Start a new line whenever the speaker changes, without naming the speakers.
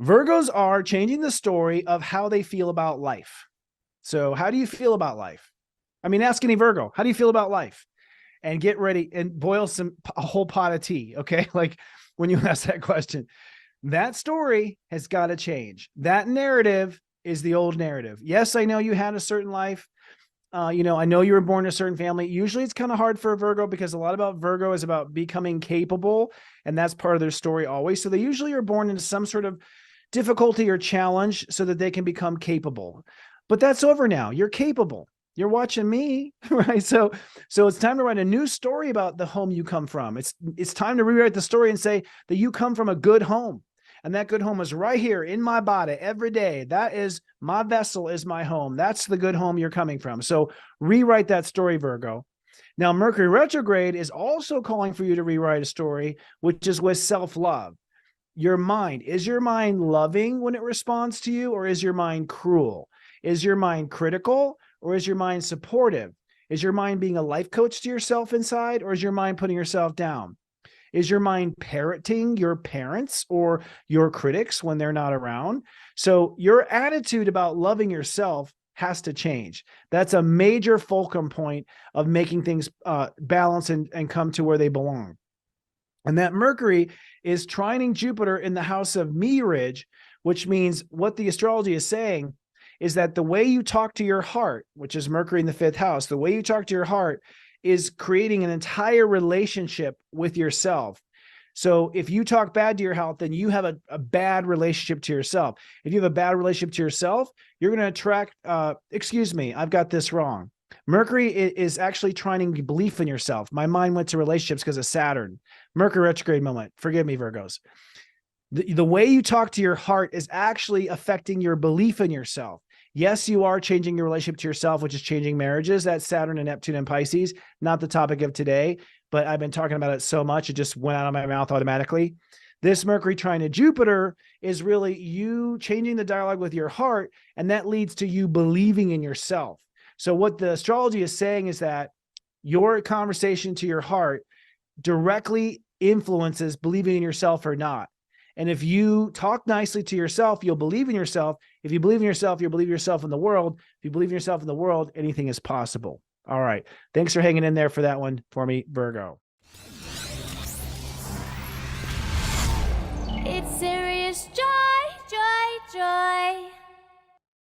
Virgos are changing the story of how they feel about life. So how do you feel about life? I mean, ask any Virgo, how do you feel about life? And get ready and boil a whole pot of tea. Okay. Like when you ask that question, that story has got to change. That narrative is the old narrative. Yes, I know you had a certain life. I know you were born in a certain family. Usually it's kind of hard for a Virgo because a lot about Virgo is about becoming capable. And that's part of their story always. So they usually are born into some sort of difficulty or challenge so that they can become capable. But that's over now. You're capable. You're watching me, right? So it's time to write a new story about the home you come from. It's time to rewrite the story and say that you come from a good home. And that good home is right here in my body every day. That is my vessel, is my home. That's the good home you're coming from. So rewrite that story, Virgo. Now, Mercury retrograde is also calling for you to rewrite a story, which is with self-love. Your mind, is your mind loving when it responds to you, or is your mind cruel? Is your mind critical, or is your mind supportive? Is your mind being a life coach to yourself inside, or is your mind putting yourself down? Is your mind parroting your parents or your critics when they're not around? So your attitude about loving yourself has to change. That's a major fulcrum point of making things balance and come to where they belong. And that Mercury is trining Jupiter in the house of Mirage, which means what the astrology is saying is that the way you talk to your heart, which is Mercury in the fifth house, the way you talk to your heart is creating an entire relationship with yourself. So if you talk bad to your health, then you have a bad relationship to yourself. If you have a bad relationship to yourself, you're going to attract, excuse me, I've got this wrong. Mercury is actually trying belief in yourself. My mind went to relationships because of Saturn. Mercury retrograde moment. Forgive me, Virgos. The way you talk to your heart is actually affecting your belief in yourself. Yes, you are changing your relationship to yourself, which is changing marriages. That's Saturn and Neptune and Pisces, not the topic of today, but I've been talking about it so much, it just went out of my mouth automatically. This Mercury trine to Jupiter is really you changing the dialogue with your heart, and that leads to you believing in yourself. So what the astrology is saying is that your conversation to your heart directly influences believing in yourself or not. And if you talk nicely to yourself, you'll believe in yourself. If you believe in yourself, you'll believe yourself in the world. If you believe in yourself in the world, anything is possible. All right. Thanks for hanging in there for that one for me, Virgo.
It's serious joy, joy, joy.